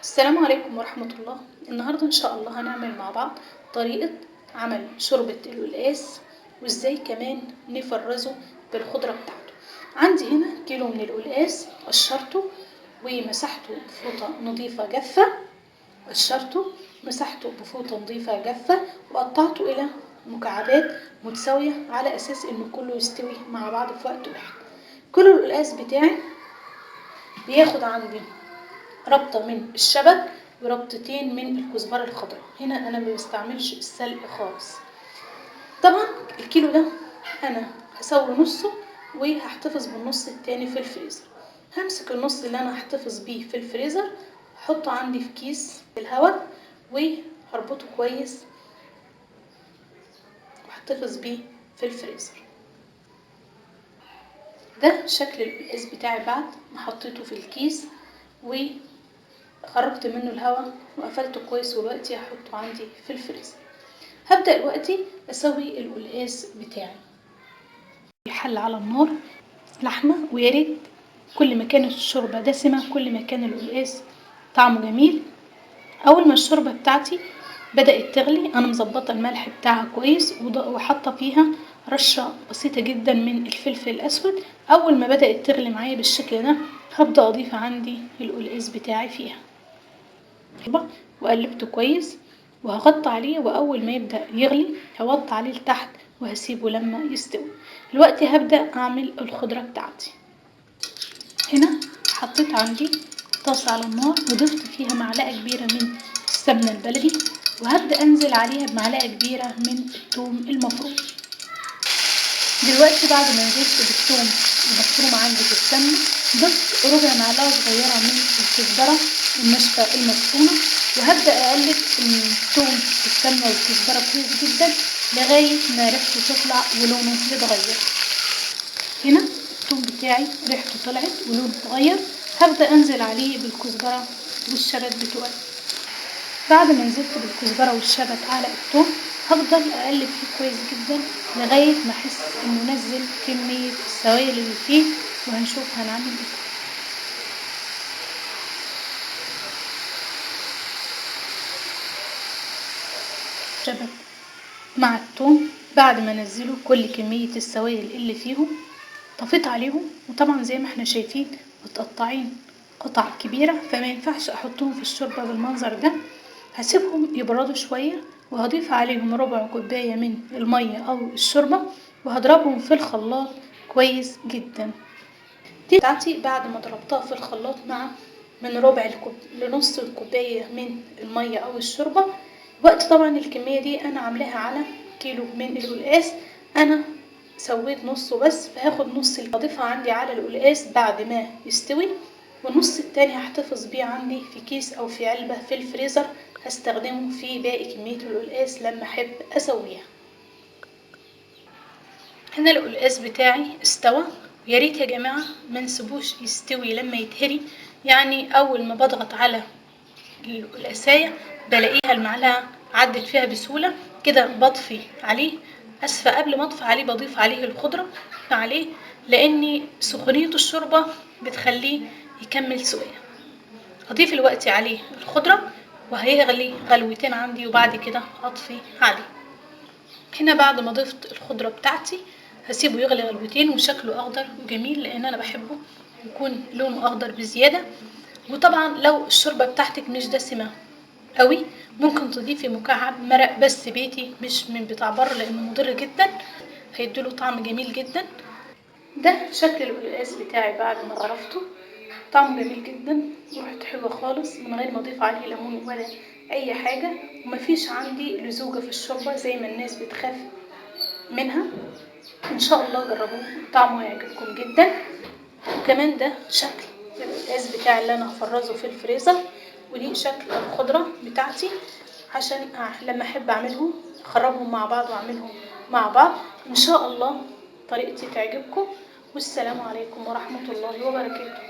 السلام عليكم ورحمة الله. النهاردة إن شاء الله هنعمل مع بعض طريقة عمل شوربة القلقاس وإزاي كمان نفرزه بالخضرة بتاعته. عندي هنا كيلو من القلقاس، قشرته ومسحته بفوطة نظيفة جافة. وقطعته إلى مكعبات متساوية على أساس إن كله يستوي مع بعض في وقت واحد. كل القلقاس بتاعي بياخد عندي ربطة من الشبت وربطتين من الكزبرة الخضراء. هنا أنا ما بستعملش السلق خالص. طبعا الكيلو ده أنا هسوي نصه وهحتفظ بالنص التاني في الفريزر. همسك النص اللي أنا هحتفظ بيه في الفريزر، هحطه عندي في كيس الهواء وهربطه كويس وهحتفظ بيه في الفريزر. ده شكل القلقاس بتاعي بعد ما حطيته في الكيس وخرجت منه الهواء وقفلته كويس، ودلوقتي هحطه عندي في الفريزر. هبدأ دلوقتي اسوي القلقاس بتاعي. الحل على النار لحمة، ويا ريت كل ما كانت الشوربة دسمة كل ما كان القلقاس طعمه جميل. اول ما الشوربة بتاعتي بدأت تغلي انا مظبطة الملح بتاعها كويس وحاطة فيها رشة بسيطة جدا من الفلفل الاسود. اول ما بدأت تغلي معايا بالشكل ده هبدأ اضيف عندي القلقاس بتاعي فيها وقلبته كويس وهغطي عليه، واول ما يبدأ يغلي هوطي عليه لتحت وهسيبه لما يستوي. دلوقتي هبدأ اعمل الخضرة بتاعتي. هنا حطيت عندي طاسة على النار وضفت فيها معلقة كبيرة من السمنة البلدي، وهبدأ انزل عليها بمعلقة كبيرة من الثوم المفروم. دلوقتي بعد ما نزلت بالثوم المفروم عندي في السمنة ضفت ربع معلقة صغيرة من الكزبرة الناشفة المطحونة، وهبدأ أقلب الثوم في السمنة والكزبرة كويس جدا لغاية ما ريحته تطلع ولونه يتغير. هنا الثوم بتاعي ريحته طلعت ولونه اتغير، هبدأ أنزل عليه بالكزبرة والشبت بتوعي. بعد ما نزلت بالكزبرة والشبت على الثوم هفضل أقلب فيه كويس جدا لغاية ما أحس إنه نزل كمية السوائل اللي فيه، وهنشوف هنعمل ايه. شبت مع الثوم بعد ما نزلوا كل كمية السوائل اللي فيهم طفيت عليهم، وطبعا زي ما احنا شايفين متقطعين قطع كبيرة فما ينفعش احطهم في الشوربة بالمنظر ده. هسيبهم يبردوا شوية وهضيف عليهم ربع كوباية من المية او الشوربة وهضربهم في الخلاط كويس جدا. دي بتاعتي بعد ما ضربتها في الخلاط مع من ربع لنص الكوباية من المية او الشوربة. وقت طبعا الكمية دي انا عاملاها على كيلو من القلقاس، انا سويت نصه بس، فهاخد نص اللي هضيفها عندي على القلقاس بعد ما يستوي، والنص التاني هحتفظ بيه عندي في كيس او في علبة في الفريزر هستخدمه في باقي كمية القلقاس لما احب اسويها. هنا القلقاس بتاعي استوى، ويا ريت يا جماعة ما نسيبوش يستوي لما يتهري. يعني اول ما بضغط على القلقاسية بلاقيها المعلقة عدت فيها بسهولة كده بطفي عليه. اسفة، قبل ما اطفي عليه بضيف عليه الخضرة عليه لان سخونية الشوربة بتخليه يكمل سوية. هضيف الوقت عليه الخضرة وهيغلي غلوتين عندي وبعد كده اطفي عليه. هنا بعد ما ضفت الخضرة بتاعتي هسيبه يغلي غلوتين وشكله اخضر وجميل لان انا بحبه يكون لونه اخضر بزيادة. وطبعا لو الشوربة بتاعتك مش دسمة قوي ممكن تضيفي مكعب مرق بس بيتي مش من بتاع بره لانه مضر جدا، هيديله طعم جميل جدا. ده شكل القلقاس بتاعي بعد ما غرفته، طعمه جميل جدا وريحته حلوه خالص من غير ما اضيف عليه ليمون ولا اي حاجه، ومفيش عندي لزوجه في الشوربه زي ما الناس بتخاف منها. ان شاء الله جربوه طعمه هيعجبكم جدا. وكمان ده شكل القلقاس بتاعي اللي انا هفرزه في الفريزر، ودي شكل الخضره بتاعتي عشان لما احب اعملهم اخرجهم مع بعض واعملهم مع بعض. ان شاء الله طريقتي تعجبكم، والسلام عليكم ورحمه الله وبركاته.